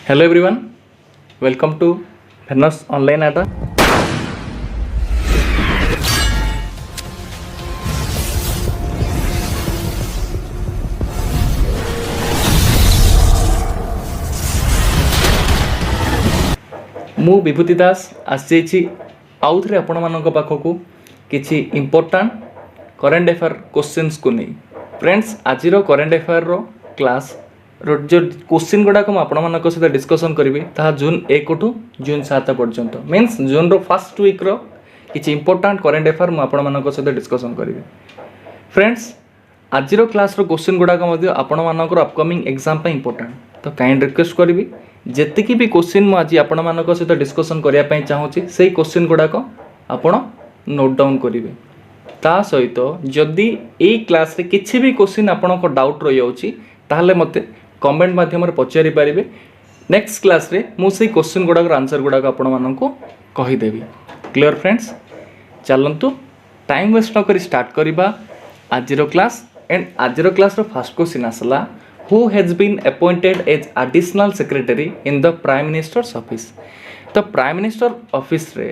Hello everyone, welcome to Fairness Online Ada. ମୁଁ ବିଭୂତି ଦାସ ଆସିଯାଇଛି ଆଉ ଥରେ ଆପଣମାନଙ୍କ ପାଖକୁ କିଛି ଇମ୍ପୋର୍ଟାଣ୍ଟ କରେଣ୍ଟ ଆଫେୟାର କ୍ୱେଶ୍ଚିନ୍ସକୁ ନେଇ। ଫ୍ରେଣ୍ଡସ୍, ଆଜିର କରେଣ୍ଟ ଆଫେୟାରର କ୍ଲାସ୍ର ଯେଉଁ କ୍ୱେଶ୍ଚିନ୍ ଗୁଡ଼ାକ ମୁଁ ଆପଣମାନଙ୍କ ସହିତ ଡିସ୍କସନ୍ କରିବି ତାହା ଜୁନ୍ 1 ଠୁ ଜୁନ୍ 7 ପର୍ଯ୍ୟନ୍ତ, ମିନ୍ସ ଜୁନ୍ର ଫାର୍ଷ୍ଟ ୱିକ୍ର କିଛି ଇମ୍ପୋର୍ଟାଣ୍ଟ କରେଣ୍ଟ ଆଫେୟାର ମୁଁ ଆପଣମାନଙ୍କ ସହିତ ଡିସ୍କସନ୍ କରିବି। ଫ୍ରେଣ୍ଡସ୍, ଆଜିର କ୍ଲାସ୍ର କ୍ୱେଶ୍ଚିନ୍ ଗୁଡ଼ାକ ମଧ୍ୟ ଆପଣମାନଙ୍କର ଅପକମିଂ ଏକ୍ଜାମ୍ ପାଇଁ ଇମ୍ପୋର୍ଟାଣ୍ଟ। ତ କାଇଣ୍ଡ ରିକ୍ୱେଷ୍ଟ କରିବି ଯେତିକି ବି କ୍ୱେଶ୍ଚିନ୍ ମୁଁ ଆଜି ଆପଣମାନଙ୍କ ସହିତ ଡିସ୍କସନ୍ କରିବା ପାଇଁ ଚାହୁଁଛି ସେଇ କ୍ୱେଶ୍ଚିନ୍ ଗୁଡ଼ାକ ଆପଣ ନୋଟ୍ ଡାଉନ୍ କରିବେ। ତା ସହିତ ଯଦି ଏଇ କ୍ଲାସ୍ରେ କିଛି ବି କ୍ୱେଶ୍ଚିନ୍ ଆପଣଙ୍କ ଡାଉଟ୍ ରହିଯାଉଛି ତାହେଲେ ମୋତେ କମେଣ୍ଟ ମାଧ୍ୟମରେ ପଚାରି ପାରିବେ। ନେକ୍ସଟ କ୍ଲାସ୍ରେ ମୁଁ ସେଇ କ୍ୱେଶ୍ଚିନ୍ ଗୁଡ଼ାକର ଆନ୍ସର୍ ଗୁଡ଼ାକ ଆପଣମାନଙ୍କୁ କହିଦେବି। କ୍ଲିଅର୍ ଫ୍ରେଣ୍ଡସ୍, ଚାଲନ୍ତୁ ଟାଇମ୍ ୱେଷ୍ଟ ନକରି ଷ୍ଟାର୍ଟ କରିବା ଆଜିର କ୍ଲାସ୍। ଏଣ୍ଡ ଆଜିର କ୍ଲାସ୍ର ଫାର୍ଷ୍ଟ କ୍ୱେଶ୍ଚିନ୍ ଆସିଲା, who has been appointed as additional secretary in the prime minister's office? तो प्राइम मिनिस्टर ऑफिस रे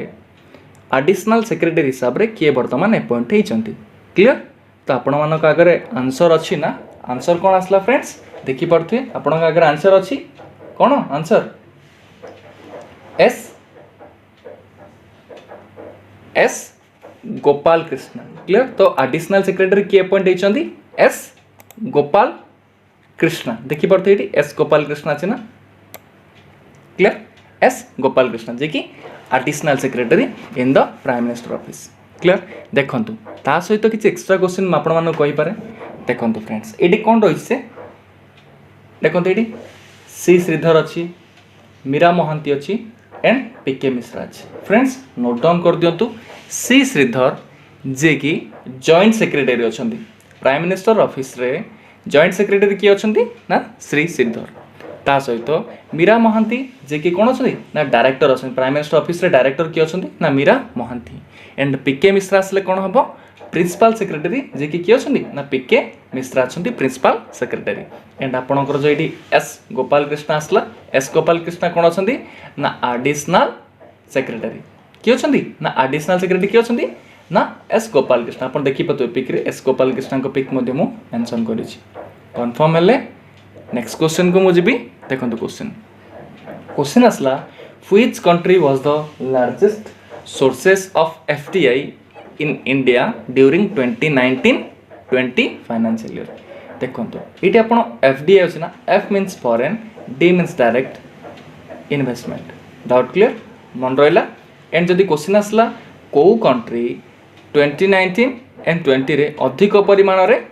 एडिशनल सेक्रेटरी हिसाब रे किए वर्तमान अपॉइंट होइचंती। क्लियर? तो आपण मानक आगरे आंसर अछि ना? आंसर कोन आसला फ्रेंड्स? देखि पड़थे आपण आगरे आंसर अछि कोन? Answer S Gopal Krishna. Clear? तो एडिशनल सेक्रेटरी किए अपॉइंट होइचंती? एस गोपाल कृष्णा। देखी पड़ते ये एस गोपाल कृष्णा अच्छे ना? क्लियर? एस गोपाल कृष्णा जे कि additional secretary in the prime minister office. Clear? देखंतु ता सहित किछि एक्स्ट्रा क्वेश्चन म आपण मानको कहि पारे। देखंतु फ्रेंड्स, एडी कोन रहि से देखंतु एडी सी श्रीधर अछि, मीरा मोहंती अछि एंड पीके मिश्रा अछि। फ्रेंड्स, नोट डाउन कर दियंतु सी श्रीधर जे कि जॉइंट सेक्रेटरी अछंती प्राइम मिनिस्टर ऑफिस रे। जॉइंट सेक्रेटरी किए अछंती ना? श्री श्रीधर। ता सहित मीरा महांती जे कि कोन अछंती ना? डायरेक्टर अछंती प्राइम मिनिस्टर ऑफिस रे। डायरेक्टर किए अछंती ना? मीरा महांती। एंड पीके मिश्रा असले कोन हबो? प्रिंसिपल सेक्रेटरी जे कि किए अछंती ना? पीके मिश्रा अछंती प्रिंसिपल सेक्रेटरी। एंड आपणकर जो एडी एस गोपाल कृष्ण आसला, एस गोपाल कृष्ण कोन अछंती ना? Additional secretary. किए अछंती ना? एडिशनल सेक्रेटरी किए अछंती ना? एस गोपाल कृष्ण। आप देखी पाते पिक रे एस गोपाल कृष्ण को पिक मध्य मु मेंशन करी छी। कन्फर्म हेले नेक्स्ट क्वेश्चन को मुझे भी देखंतु। क्वेश्चन आसला, which country was the largest sources of FDI in India during 2019-20 financial year? देखंतु एटी आपण एफडीआई अछि ना? F means foreign, D means direct investment. Doubt clear? मन रहला। एंड जदी क्वेश्चन आसला को कंट्री 2019 एंड 20 रे अधिक परिमाण रे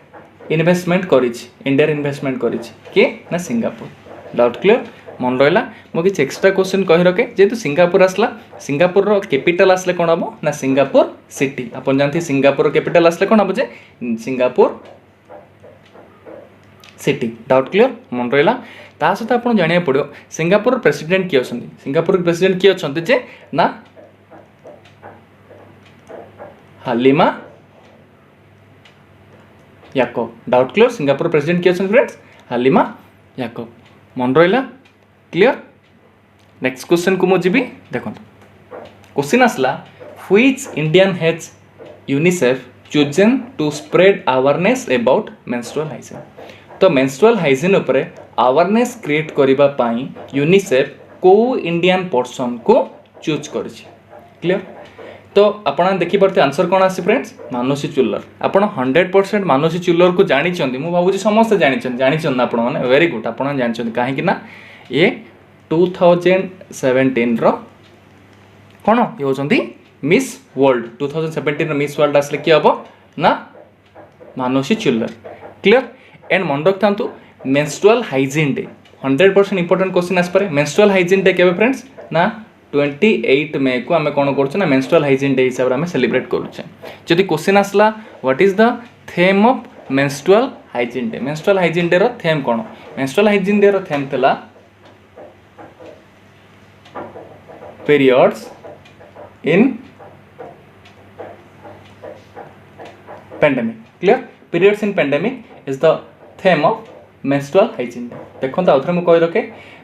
इन्वेस्टमेंट करिछि, इंडिया इन्वेस्टमेंट करिछि के ना? सिंगापुर। Doubt clear? मन रहला। मो किछ एक्स्ट्रा क्वेश्चन कहि रखे जेतु सिंगापुर आसला, सिंगापुर रो कैपिटल आसले कोन हबो ना? Singapore city. आपण जानथि सिंगापुर रो कैपिटल आसले कोन हबो जे? Singapore city. Doubt clear? मन रहला। ता सहित आपण जानिया पड़ियो सिंगापुर प्रेसिडेंट किए अछंती। सिंगापुर प्रेसिडेंट किए अछंती जे ना? हालिमा Yakob. Doubt clear? Singapore president किए फ्रेंड्स? हालिमा याकोब। मन रहला। क्लियर? नेक्स्ट क्वेश्चन को मुझे भी देखो। क्वेश्चन आसला, which Indian has UNICEF chosen to spread awareness about menstrual hygiene? तो मेंस्ट्रुअल हाइजीन उपरे अवेयरनेस क्रिएट करबा पई यूनिसेफ को इंडियन पर्सन को चूज करछि। क्लियर? तो आपण देखि पड़ते आंसर कौन आसी फ्रेंड्स? मानुषी चुल्लर। आपण 100% मानुषी चुल्लर को जानिछन्ती। मु भाबुची समस्त जानिछन आपण माने। वेरी गुड, आपण जानिछन्ती काहे कि ना ये 2017 रो कोन ये होचन्ती मिस वर्ल्ड। 2017 रो मिस वर्ल्ड आसले कि हबो ना? मानुषी चुल्लर। क्लियर? एंड मन रखथांतु menstrual hygiene day 100% important question आस पारे। मेंस्ट्रुअल हाइजीन डे केबे फ्रेंड्स? ना 28 मे को आम कौन कर मेंस्ट्रुअल हाइजीन डे हिसाब से सेलिब्रेट करुचे। जदि क्वेश्चन आसला what is the theme of menstrual hygiene day? Menstrual hygiene day रो थेम कौन? मेंस्ट्रुअल हाइजीन डे रो थेम थला periods in pandemic. Clear? Periods in pandemic is the theme of menstrual hygiene देखो आउ थे मुझे रखे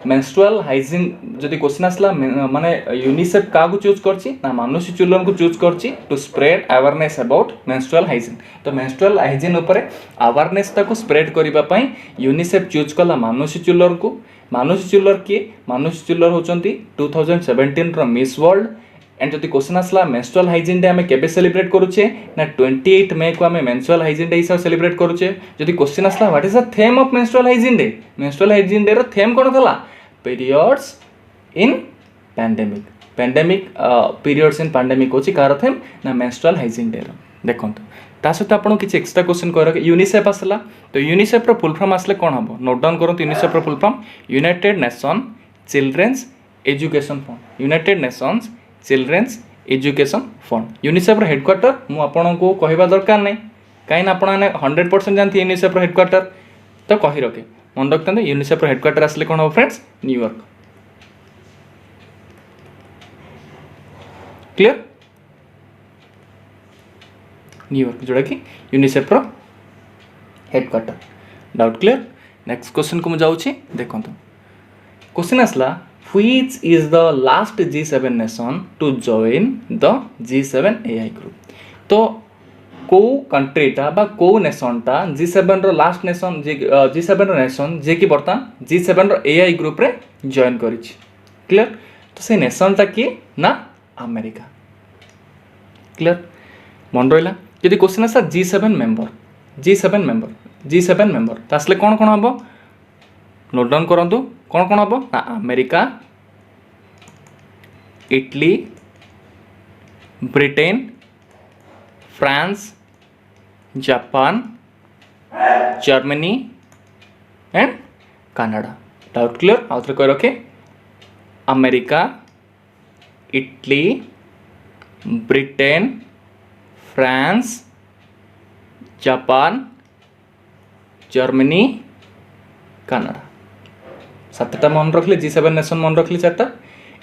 मेंस्ट्रुअल हाइजीन जदि क्वेश्चन आसला माने यूनिसेफ क्या चूज कर मानुषी चिल्ड्रन को चूज कर to spread awareness about menstrual hygiene तो मेंस्ट्रुअल हाइजीन उपर अवेयरनेस को स्प्रेड करने यूनिसेफ चूज कला मानुषी चिल्ड्रन को मानुषी चिल्ड्रन किए मानुषी चिल्ड्रन होती 2017 मिस वर्ल्ड एंड जदि क्वेश्चन आसला मेंस्ट्रुअल हाइजीन डे आम केबे सेलिब्रेट करुचे ना 28 मे को आम मेंस्ट्रुअल हाइजीन डे हिसाब सेलिब्रेट करुचे जदि क्वेश्चन आसला what is the theme of menstrual hygiene day रो थीम कोन थला periods in pandemic periods in pandemic होची कार थीम ना मेंस्ट्रुअल हाइजीन डे रो देखंतु ता सहित आपन किछ एक्स्ट्रा क्वेश्चन कर यूनिसेफ आसला तो यूनिसेफ रो फुल फॉर्म आसले कोन हबो नोट डाउन करंतु यूनिसेफ रो full form United Nation children's education fund United Nations children's education fund UNICEF headquarter मु आपन को कहवा दरकार नहीं कहीं आपण 100% जानते यूनिसेफ हेडक्वार्टर तो कही रखे मन रखते यूनिसेफ हेडक्वार्टर आसले कौन हम फ्रेंड्स न्यूयॉर्क क्लियर न्यूयॉर्क जोड़ा कि UNICEF headquarter doubt clear next question को मुझे जाऊँगी देखो क्वेश्चन आसला which is the last G7 nation to join the G7 AI group तो को कंट्रीटा बा को नेशनटा G7 रो लास्ट नेशन G7 रो नेशन जे कि बर्तमान G7 रो AI ग्रुप रे जॉइन करिछि क्लियर तो से नेशनटा कि ना अमेरिका क्लियर मन रहिला यदि क्वेश्चन आसा G7 मेंबर तासले कोन कोन हबो नोट डाउन करंतु कौन कौन हम ना America Italy Britain France Japan Germany and Canada doubt clear आउ थे कह रखे America Italy Britain France Japan Germany Canada सातटा मन रखले G7 नेशन मन रखले चारटा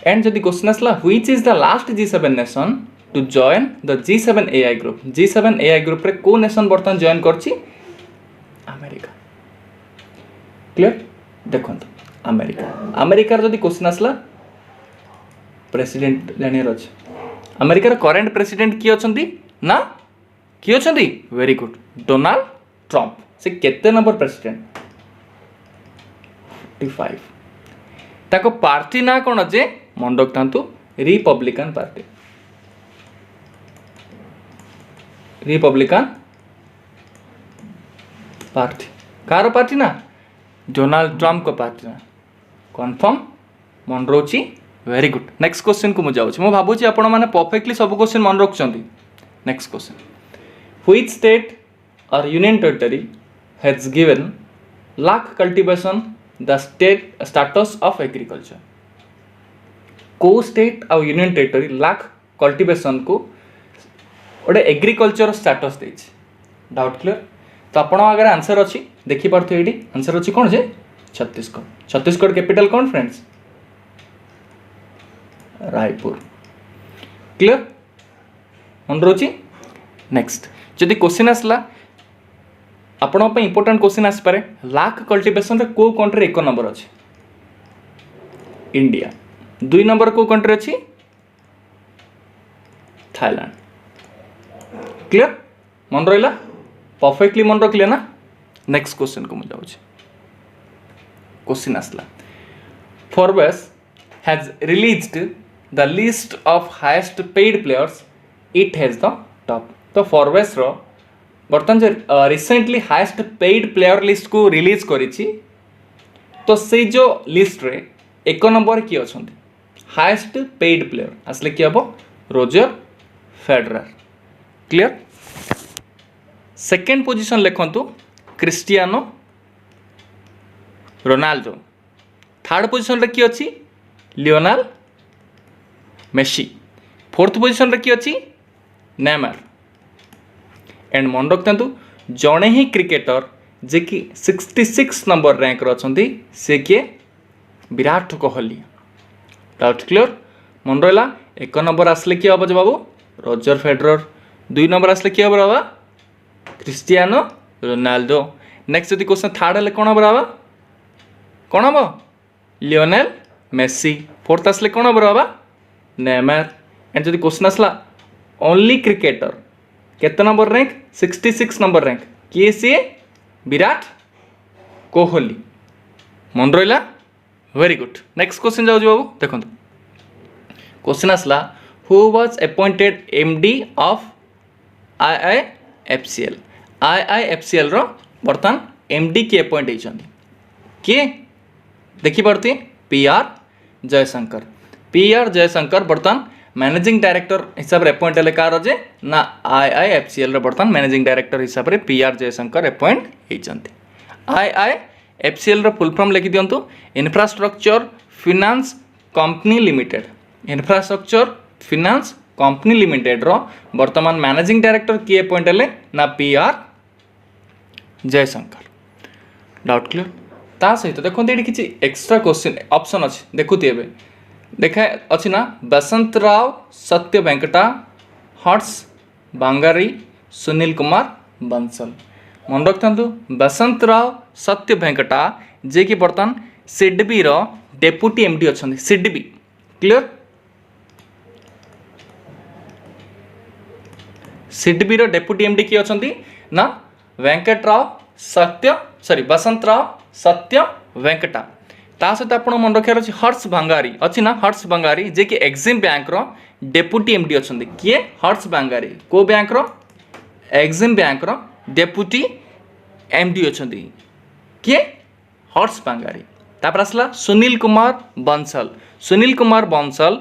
एंड जदि क्वेश्चन आसला which is the last G7 nation to join the G7 AI group G7 AI group रे को नेशन बर्तमान जॉइन करछि अमेरिका क्लियर देखंतु अमेरिका जदि क्वेश्चन आसला प्रेसिडेंट जानियर अछि अमेरिका रो करंट प्रेसिडेंट की अछंती ना की अछंती वेरी गुड डोनाल्ड ट्रम्प से केते नंबर प्रेसिडेंट 45 ताको पार्टी ना कौन जे मन रखता रिपब्लिकन पार्टी कार पार्टी ना डोनाल्ड ट्रम्प को पार्टी ना कन्फर्म मन रोची वेरी गुड नेक्स्ट क्वेश्चन को मुझे जाऊँ भावुँ आपण मैंने परफेक्टली सब क्वेश्चन मन रखुंट नेक्स्ट क्वेश्चन व्हिच स्टेट और union territory has given lakh cultivation the state status of agriculture को स्टेट और यूनियन टेरिटरी लाख कल्टिवेशन को गोटे एग्रीकल्चर स्टाटस दे डाउट क्लियर तो आपण अगर आंसर अच्छी देखी पार्थे ये आंसर अच्छी कौन जे छत्तीसगढ़ कैपिटल कौन फ्रेंड्स रायपुर क्लियर मन रोची नेक्स्ट जदि क्वेश्चन आसला आपण इंपोर्टेंट क्वेश्चन आसपे लाख कल्टिवेशन रे को कंट्री एक नंबर अच्छी इंडिया दुई नंबर को कंट्री अच्छी थाईलैंड क्लियर मन रहा परफेक्टली मन रखिले ना नेक्स्ट क्वेश्चन को मुझे जाऊँ क्वेश्चन आसला Forbes has released the list of highest paid players it has the top तो फोर्ब्स रो बर्तमान जो recently highest paid player list को रिलीज करिछि तो से जो लिस्ट रे एक नंबर किए अच्छा हाईएस्ट पेड प्लेयर आसले कि हम Roger Federer clear second position लिखंतु क्रिस्टियानो रोनाल्डो थर्ड पोजीशन रे कि अछि लियोनेल मेसी फोर्थ पोजीशन रे कि अछि नेमार एंड मन रखता जड़े ही क्रिकेटर जे कि 66 नंबर रैंक रही से किए विराट कोहली डाउट क्लियर मन रहा एक नंबर आसले किए हम बाबू रोजर फेडरर दुई नंबर आसले किए हम बाबा क्रिस्टियानो रोनाल्डो नेक्स्ट जदि क्वेश्चन थर्ड हेल्ले कौन हम बाबा कौन हम लियोनेल मेसी फोर्थ आसले कौन हम बाबा नेमार एंड जदि क्वेश्चन आसला ओनली क्रिकेटर केते नंबर रैंक 66 नंबर रैंक किए सी विराट कोहली मन रहा वेरी गुड नेक्स्ट क्वेश्चन जाऊँ बाबू देखो क्वेश्चन आसला who was appointed MD of IIFCL IIFCL रो बर्तमान एमडी किए अपॉइंट होइछन्ती किए देखि पारती PR जयशंकर बर्तमान मैनेजिंग डायरेक्टर हिसाब रे अपॉइंट हेले कार जे ना IIFCL रो बर्तमान मैनेजिंग डायरेक्टर हिसाब रे PR जयशंकर अपॉइंट होइछन्ती IIFCL रो फुल फॉर्म लिखि दियंतु infrastructure finance company limited infrastructure finance company limited रो वर्तमान मैनेजिंग डायरेक्टर किए अपॉइंट हेले ना PR जयशंकर डाउट क्लियर ता सहित देखो ये किसी एक्स्ट्रा क्वेश्चन ऑप्शन अच्छे देखुती एबे देखा अच्छी ना बसंत राव सत्य वेंकटा हर्ष बांगारी सुनील कुमार बंसल मन रखता बसंत राव सत्य वेंकटा जे कि बर्तमान सिडबी रो डेप्यूटी एमडी अच्छा सिडबी क्लियर सिडबी रो डेप्यूटी एमडी किए अच्छा ना वेंकटराव बसंत राव सत्य वेंकटा ता सहित आप मन रखार अच्छे हर्ष बांगारी अच्छी ना हर्ष बांगारी जे कि एक्सिम बैंक रो डेप्यूटी एमडी अच्छा किए हर्ष बांगारी को बैंक रो एक्सिम बैंक रो डेप्यूटी एमडी अच्छा किए हर्ष बांगारी तापर आसला सुनील कुमार बंसल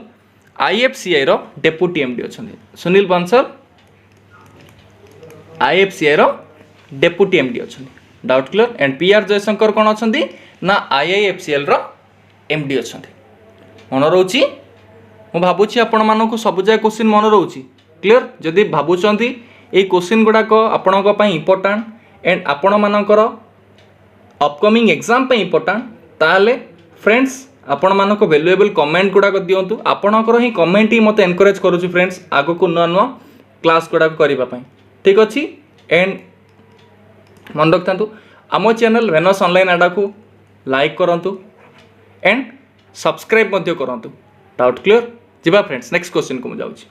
IFCI रो डेप्यूटी एमडी अच्छा सुनील बंसल IFCI रो डेप्यूटी एमडी अच्छा doubt clear and PR Jaishankar कौन अच्छा ना IIFCL रो एमडी अच्छा मन रोची मु भावुची आपण मानक सब जाय क्वेश्चन मन रोची क्लियर जदि भावुचंती ए क्वेश्चन गुडाक आपणक पई इंपोर्टेंट एंड आपण मानकर अपकमिंग एग्जाम पे इंपोर्टेंट ताले फ्रेंड्स आपण मानक वैल्यूएबल कमेंट गुडाक दियंतु आपणकर ही कमेंट ही मते एनकरेज करूची फ्रेंड्स आगो को नुआ नुआ क्लास गुडाक करिबा पई ठीक अछि एंड मन रखता आम चैनल वेनस ऑनलाइन आडा को लाइक करंतु एंड सब्सक्राइब मध्य करंतु डाउट क्लियर जिबा फ्रेंड्स नेक्स्ट क्वेश्चन को जाउची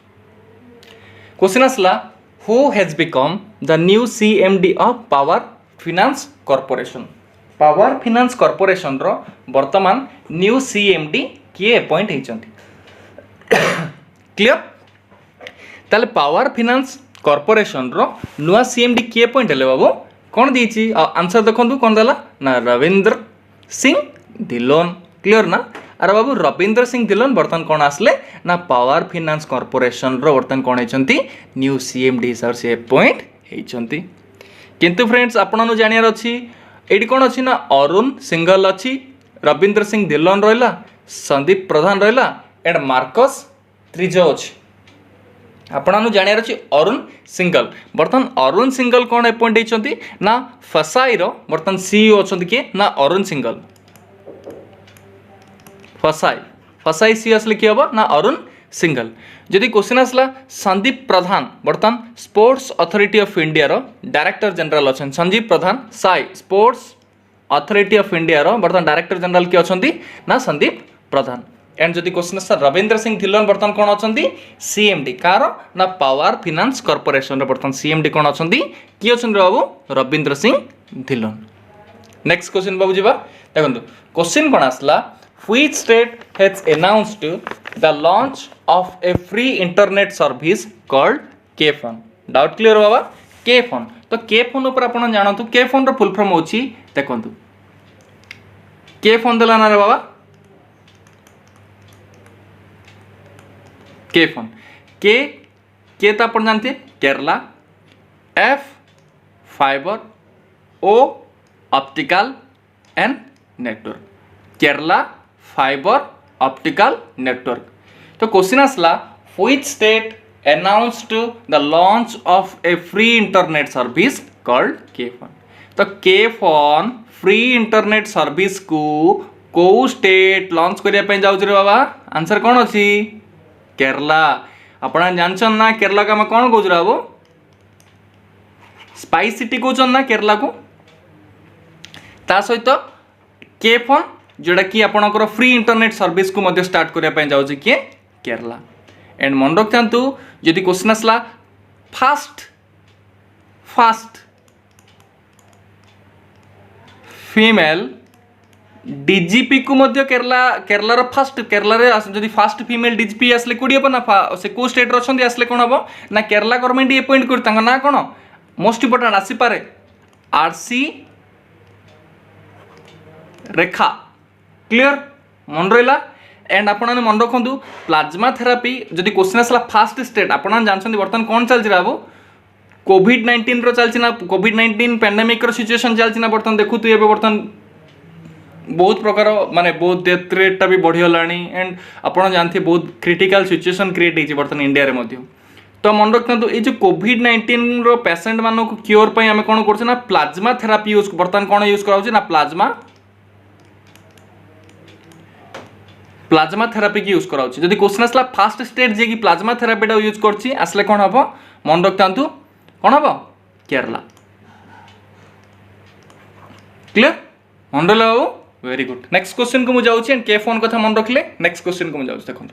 क्वेश्चन आसला who has become the new CMD of power finance corporation रो वर्तमान न्यू CMD किए अपॉइंट होइचंती क्लियर ताले पावर फाइनेंस कॉर्पोरेशन रो नुआ CMD किए अपॉइंट हेले बाबू कौन दीची आंसर देखो कौन देला ना रविंद्र सिंह धिलोन क्लियर ना अरे बाबू रविंद्र सिंह धिलोन बर्तमान कौन आसले ना पावर फाइनेंस कॉर्पोरेशन रो बर्तमान कौन होइचंती न्यू CMD हिसाब से अपॉइंट होइचंती किंतु फ्रेंड्स आपन जानियार अछि एडी कौन अछि ना अरुण सिंघल अछि रविंद्र सिंह धिलोन रहला संदीप प्रधान रहला एंड मार्कस त्रिजो अछि आपन जानियार अछि अरुण सिंघल बर्तमान अरुण सिंघल कौन अपॉइंट होइचंती ना फसाई रो बर्तमान CEO अछंती के ना अरुण सिंघल फसाई CEO असले कि हबो ना अरुण सिंघल जदि क्वेश्चन आसला संदीप प्रधान बर्तमान स्पोर्ट्स अथॉरिटी ऑफ इंडिया रो डायरेक्टर जनरल अछन Sandeep Pradhan SAI sports authority of India रो बर्तमान डायरेक्टर जनरल कि अछंती ना संदीप प्रधान एंड जदि क्वेश्चन आसला रविंद्र सिंह धिलोन बर्तमान कौन अछंती CMD कार ना पावर फाइनेंस कॉर्पोरेशन रो बर्तमान CMD कौन अछंती कि अछन बाबू रविंद्र सिंह धिलोन नेक्स्ट क्वेश्चन बाबू जिबा देखंतु क्वेश्चन कौन आसला which state has announced the launch of A free internet service called K-Phone doubt clear बाबा K-Phone तो K-Phone ऊपर आपण जानतु K-Phone रो फुल फॉर्म होची देखंतु K-Phone देला ना रे बाबा K-Phone के तो आप जानते Kerala F fibre O optical and network Kerala fibre optical network तो क्वेश्चन आसला which state announced the launch of A free internet service called K-Phone तो K-Phone फ्री इंटरनेट सर्विस को स्टेट लॉन्च करिया पे जाउछ रे बाबा आंसर कौन अछि केरला आपण जानछन ना केरला का कौन कहूँ बाबू स्पाइस सिटी कहन ना केरला को ता सहित के फोन जोटा कि आपणकर फ्री इंटरनेट सर्विस को मध्य स्टार्ट करने जाऊँगी किए केरला। एंड मन रखि जदि क्वेश्चन आसला फास्ट फीमेल डीजीपी को मध्य केरला फास्ट केरला रे जदि फास्ट फीमेल डीजीपी आसले कोडी हम ना से को स्टेट रे अछंदी आसले कोन हम ना केरला गवर्नमेंट ही अपॉइंट कर तांका ना कोन मोस्ट इंपोर्टेंट आसी पारे आरसी रेखा क्लियर मन रहा। एंड आपने मन रखु प्लाज्मा थेरापी जदि क्वेश्चन आसला फास्ट स्टेट आपन जानते बर्तमान कौन चलती बाबू कोविड-19 चलती ना कोविड-19 पैंडेमिक सिचुएशन चलती ना बर्तमान देखु तु बर्तमान बहुत प्रकार माने बहुत डेथ रेटा भी बढ़ीगला एंड आपड़ जानते बहुत क्रिटिकल सिचुएशन क्रिएट होती बर्तमान इंडिया रे मध्य। तो मन रखु ये जो कोविड-19 पेसेंट मान को क्योर पर आम कौन कर प्लाज्मा थेरापी यूज बर्तमान कौन यूज करा प्लाज्मा थेरापी की यूज करा जदि क्वेश्चन आसला फास्ट स्टेट जे कि प्लाज्मा थेरापीटा यूज करछि आसले कौन हम मन रखता कौन हम केरला। क्लियर मन रहा बाबू वेरी गुड। नेक्स्ट क्वेश्चन को मुझे जाऊँ के फोन कथा मन रखिले नेक्स्ट क्वेश्चन को मुझे जाऊँ देखो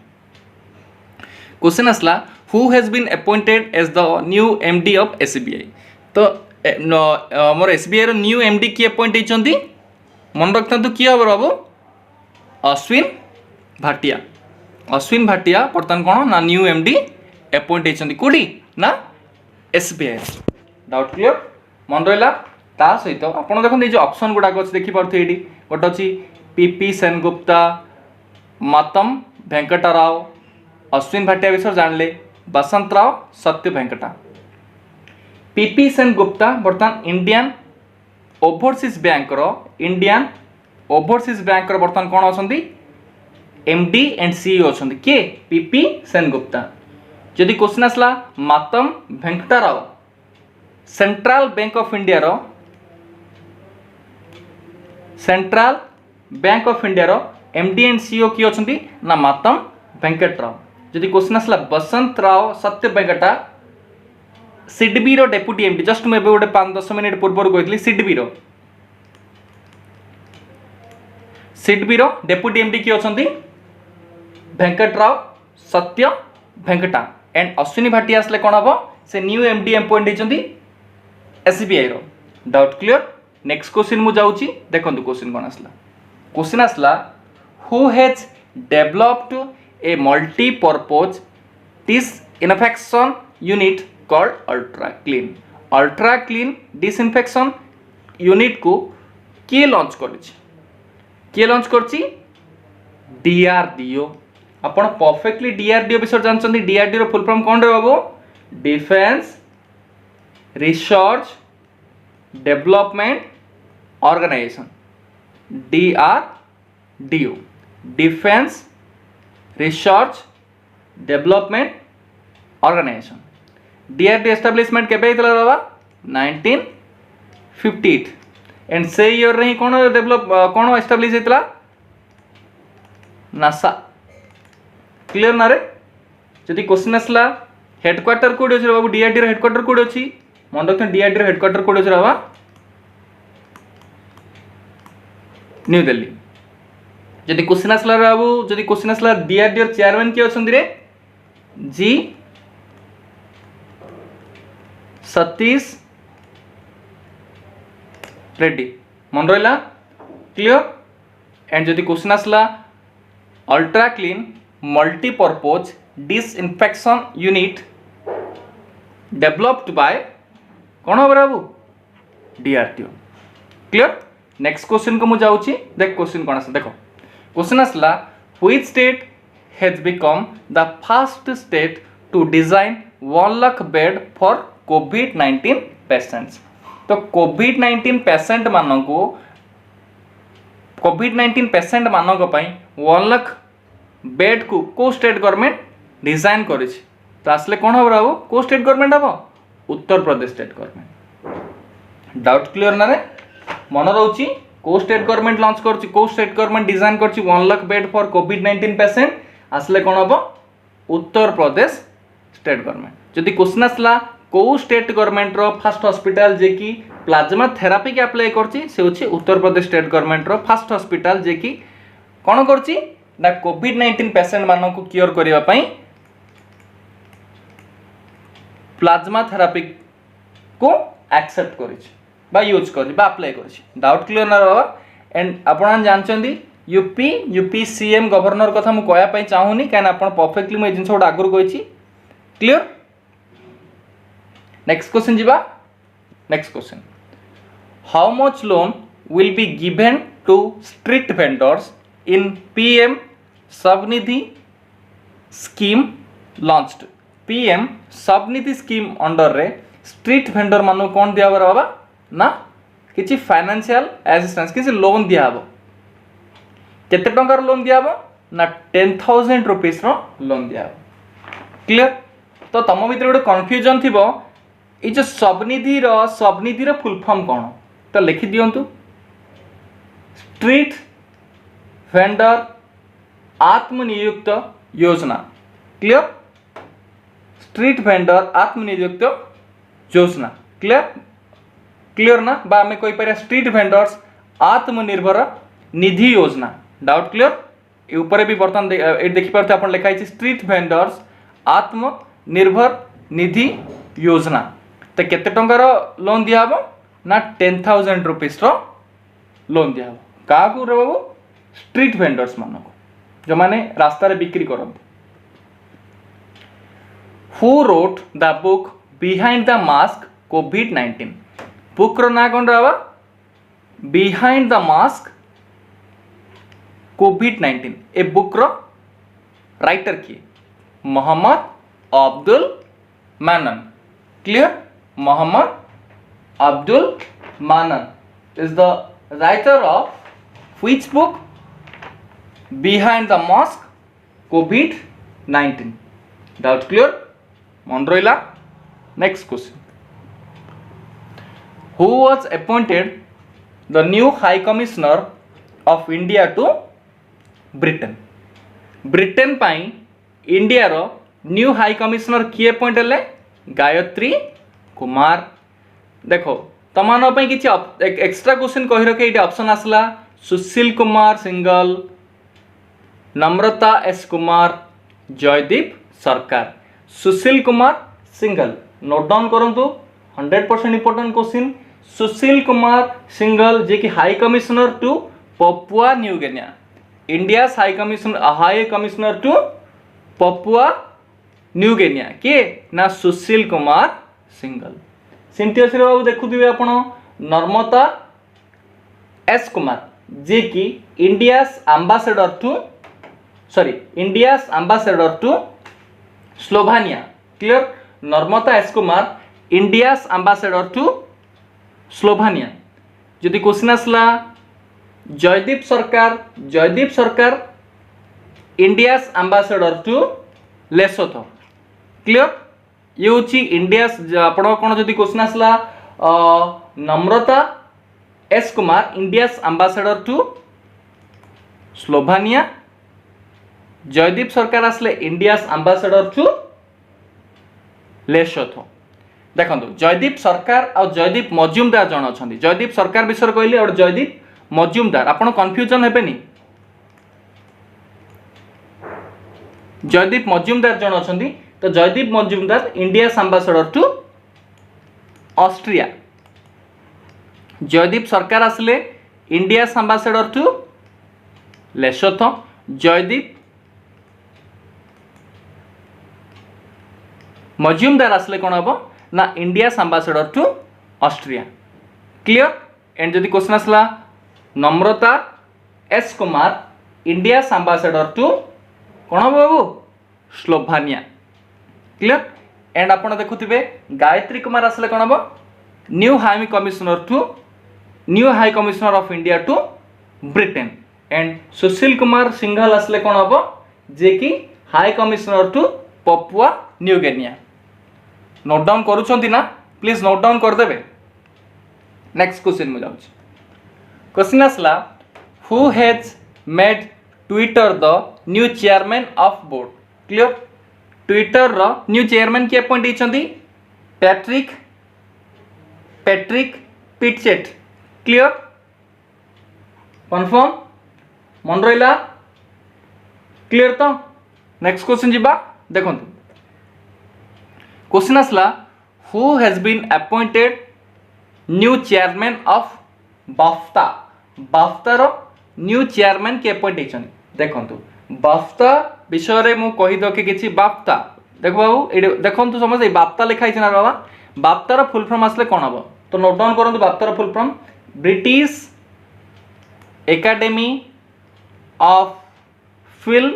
क्वेश्चन आसला who has been appointed as the new MD of SBI. तो मोर एसबीआई रो न्यू एमडी की अपॉइंट होती मन रखता किए हम बाबू अश्विन भाटिया बर्तमान कौन ना न्यू एमडी अपॉइंट होती कौटी ना एसबीआई। डाउट क्लियर मन रहा ता सहित आप देखते जो ऑप्शन गुड़ाक अच्छे देखिपे ये गोटे अच्छी पीपी सेनगुप्ता मतम वेंकटा राव अश्विन भाटिया विषय जानले बसंत राव सत्य वेंकटा। पीपी सेनगुप्ता बर्तमान इंडियन ओवरसीज बैंक बर्तमान कौन अच्छा एमडी एंड सीईओ अच्छा किए पीपी सेनगुप्ता। जदि क्वेश्चन आसला मतम Venkata Rao central bank of India रो एमडी एंड सीईओ किए अच्छा ना मतम वेंकट राव। जदि क्वेश्चन आसला बसंत राव सत्य वेंकटा सिडबी रो डेप्यूटी एमडी जस्ट मुझे गोटे 5-10 मिनिट पूर्व कही सिडबी रो डेप्यूटी एमडी किए अच्छा वेंकट राव सत्य वेंकटा। एंड अश्विनी भाटिया आसले कौन हम से न्यू एमडी अपॉइंट होती एसबीआई रो। Doubt clear. नेक्स्ट क्वेश्चन मुझे जाऊँगी देखो क्वेश्चन कौन आसला क्वेश्चन आसला who has developed a multipurpose disinfection unit called ultra clean disinfection unit को किए लॉन्च कर डीआरडीओ। आपण परफेक्टली डीआरडीओ विषय जानते डीआरडीओ फुल फॉर्म कौन रे बाबू defence research development organisation DRDO defence research development organisation. DRDO establishment केबे हितला बाबा 1958 एंड से ईयर रे कौन डेवलप कौन एस्टाब्लिश हितला नासा। क्लियर ना रे। जदि क्वेश्चन आसला हेडक्वार्टर कोड अच्छे बाबू डीआरडीओ हेडक्वार्टर कोड अच्छी मन रखते डीआरडीओ हेडक्वार्टर कोड अच्छे बाबा न्यू दिल्ली। जदि क्वेश्चन आसला बाबू जदि क्वेश्चन आसला डीआरडीओ चेयरमैन किए अच्छा रे जी सतीश रेड्डी मन रहा। क्लियर। एंड जदि क्वेश्चन आसला ultra clean multipurpose disinfection unit developed by कौन हम बाबू डीआरडीओ। क्लियर। नेक्स्ट क्वेश्चन को मुझे जाऊँगी देख क्वेश्चन कौन आस देखो क्वेश्चन आसला which state has become the first state to design 1 lakh bed for कोविड-19 पेशेंट्स। तो कोविड-19 पेशेंट मान को कोविड-19 पेशेंट मान 1 लाख बेड को स्टेट गवर्नमेंट डिजाइन कर तो आसले कौन हम बाबू को स्टेट गवर्नमेंट हम Uttar Pradesh state government. Doubt clear ना रे मन रोची को स्टेट गवर्नमेंट लॉन्च कर को स्टेट गवर्नमेंट डिजाइन कर 1 lakh bed for covid patient आसले कौन हम उत्तर प्रदेश स्टेट गवर्नमेंट। जदि क्वेश्चन आसला कौ state government row first hospital जे कि प्लाज्मा थेरापी के अप्लाई करछि से होछि Uttar Pradesh state government row first hospital जे कि कोन करछि ना कोविड-19 पेशेंट मानन को क्योर करिवा पई प्लाज्मा थेरापी को एक्सेप्ट करिछि बा यूज करि बा अप्लाई करिछि। डाउट क्लियर ना बाबा। एंड आपण जानचंदी यूपी सीएम गवर्नर कथा मु कहया पई चाहूनी कान आपण परफेक्टली मु जिंस गोटा आगुर कहिछि। क्लियर। नेक्स्ट क्वेश्चन जीवा। Next question, how much loan will be given to street vendors in PM Svanidhi scheme launched. PM Svanidhi scheme under रे स्ट्रीट वेंडर मानु कोन दिया बाबा ना किछि फाइनेंशियल असिस्टेंस किछि लोन दिया हबो। केते टंकार लोन दिया हबो ना 10,000 रुपीस रो लोन दिया हबो। क्लियर। तो तम भीतर गोटे कन्फ्यूजन थिबो ए जो स्वनिधि रो फुल फॉर्म कोन तो लिखि दियंतु स्ट्रीट वेंडर आत्मनियुक्त योजना। क्लियर। स्ट्रीट वेंडर आत्मनियुक्त योजना। क्लियर। क्लियर ना बा हमें कोई पर स्ट्रीट वेंडर्स आत्मनिर्भर निधि योजना। Doubt clear. ये ऊपर भी बर्तमान देखि पारते आपण लिखा है स्ट्रीट वेंडर्स आत्मनिर्भर निधि योजना। तो केते टंकार लोन दिया हबो ना 10,000 रुपीस रो लोन दिया हबो। का को रे बाबू स्ट्रीट वेंडर्स मानो जो माने रास्ता रे बिक्री करन। Who wrote the book behind the mask कोविड-19। बुक रो ना कोन रहबा बिहाइंड द मास्क कोविड-19। ए बुक रो राइटर किए मोहम्मद अब्दुल मानन। क्लियर। मोहम्मद अब्दुल मानन is the writer of which book behind the mask COVID-19। doubt clear मन रहिला। next question, who was appointed the new high commissioner of India to Britain। Britain पाई India रो न्यू हाई कमिश्नर किए appoint हेले गायत्री कुमार। देखो तमान पे किछि एक्स्ट्रा क्वेश्चन कहि रखे ये ऑप्शन आसला Sushil Kumar Singla, Namrata S Kumar, Jaideep Sarkar. Sushil Kumar Singla note down करंतु 100% इंपोर्टेंट क्वेश्चन। सुशील कुमार सिंगल जे कि high commissioner to Papua New Guinea. India high commissioner to Papua New Guinea किए ना सुशील कुमार सिंगल। सेमती अच्छे बाबू देखुवे आप नर्मता एस कुमार जे कि India's ambassador to Slovenia. Clear. Namrata S Kumar India's ambassador to Slovenia. जदि क्वेश्चन आसला Jaideep Sarkar India's ambassador to Lesotho. Clear. ये हूँ इंडियास आपण कौन जदि क्वेश्चन आसला Namrata S Kumar India's ambassador to Slovenia. Jaideep Sarkar आसले इंडियास एम्बासेडर टू लेसोथो। देखो जयदीप सरकार और जयदीप मजुमदार जन अच्छा। जयदीप सरकार विषय कहली और जयदीप मजुमदार आपण कन्फ्यूजन हेबेनी। जयदीप मजुमदार जन अच्छा तो Jaideep Majumdar India's ambassador to Austria. Jaideep Sarkar आसले India's ambassador to Lesotho. Jaideep Majumdar आसले कौन हम ना India's ambassador to Austria. Clear. And जदि क्वेश्चन आसला Namrata S Kumar India's ambassador to कौन हम बाबू स्लोभानिया। क्लियर। एंड आप देखुवे गायत्री कुमार आसले कौन हम new high commissioner of India to Britain. And Sushil Kumar Singhal आसले कौन हम जे कि high commissioner to Papua New Guinea. Note down करूछंती ना प्लीज नोट डाउन कर देबे। नेक्स्ट क्वेश्चन में जाउछ। क्वेश्चन आसला who has made Twitter the new chairman of board. Clear. Twitter रो न्यू चेयरमैन की अपॉइंट होइछंती Patrick Patrick Pichette clear confirm मन रहा क्लियर तो नेक्स्ट क्वेश्चन जीवा देखो क्वेश्चन आसला who has been appointed new chairman of BAFTA बाफ्तार न्यू चेयरमैन के अपॉइंट होइछन देखो बाफ्ता विषय रे मु कहि दके किछि बाफ्ता देखो बाबू देखो समझ बाफ्ता लिखाई ना बाबा बाफ्तार फुल फॉर्म आसले कौन हम तो नोट डाउन करूँ बाफ्तार full form British Academy of Film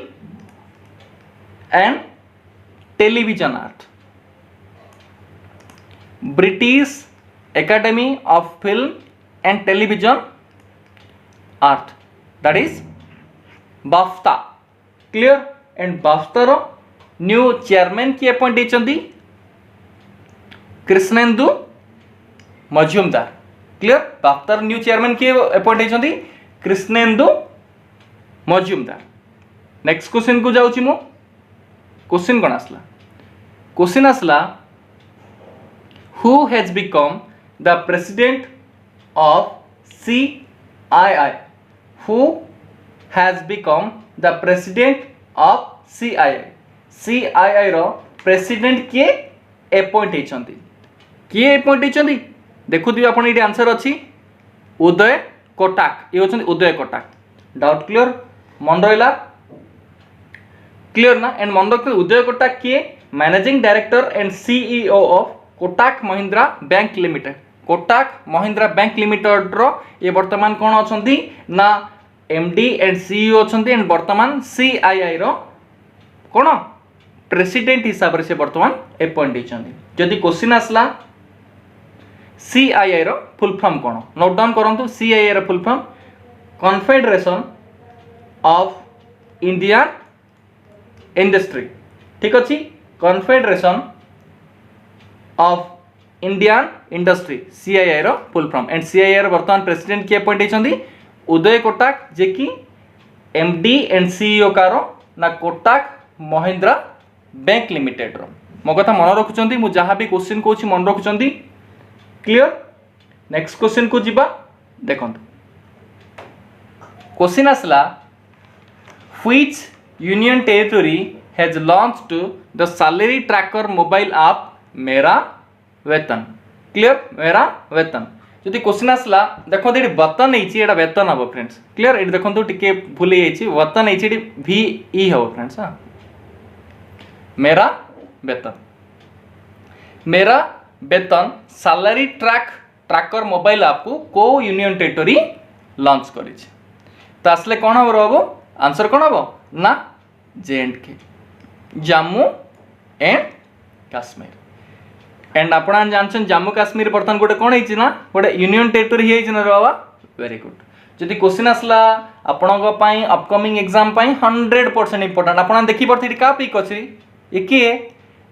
and Television Art British Academy of Film and Television Art that is BAFTA clear and बाफ्तार न्यू चेयरमैन की अपॉइंट होती कृष्णेन्दु मजुमदार क्लियर बाफ्तार न्यू चेयरमैन की अपॉइंट होती कृष्णेन्दु मजुमदार नेक्स्ट क्वेश्चन को जाऊँ मु क्वेश्चन कौन आसला क्वेश्चन आसला who has become the president of CII who has become the president of CII रो प्रेसिडेंट किए अपॉइंट होती किए अपॉइंट होती देखुथिबे आपण ये आंसर अच्छी उदय कोटाक ये होचंदी उदय कोटाक डाउट क्लियर मन रहा क्लियर ना एंड मन रखते उदय कोटाक किए managing director and CEO of Kotak Mahindra bank limited Kotak Mahindra bank limited रो ये वर्तमान कौन अच्छी ना MD एंड CEO अच्छी एंड वर्तमान CII रो कौन प्रेसिडेंट हिसाब से वर्तमान अपॉइंट होती जदि क्वेश्चन आसला CII रो फुल फॉर्म कौन नोट डाउन करंतु CII रो full form Confederation of Indian Industry ठीक अच्छी Confederation of Indian Industry CII रो फुल फॉर्म एंड CII रो वर्तमान प्रेसिडेंट की अपॉइंट होती उदय कोटाक जे कि MD एंड CEO कार ना कोटाक महिंद्रा बैंक लिमिटेड रो मो कथा मन रखुचंदी मु जहाँ भी क्वेश्चन कहूँ मन रखुचंदी क्लियर नेक्स्ट क्वेश्चन को जीवा देखो क्वेश्चन आसला which union territory has launched the salary tracker mobile app मेरा वेतन क्लियर मेरा वेतन जदि क्वेश्चन आसला देखो ये वेतन ये वेतन हम फ्रेंड्स क्लियर ये देखो टिके भूल वेतन ये VE हम फ्रेंड्स हाँ मेरा वेतन सैलरी ट्रैकर मोबाइल ऐप को यूनियन टेरिटरी लॉन्च करी तो आसले कौन हम बाबू आंसर कौन हम ना J&K Jammu and Kashmir and आपण जानछन जम्मू काश्मीर बर्तमान गोटे कौन है ना गोटे यूनियन टेरिटरी है ना बाबा वेरी गुड जदि क्वेश्चन आसला आपण अपकमिंग एग्जाम 100% इंपोर्टेंट आपण देखी पड़ती क्या पिक अच्छी ये किए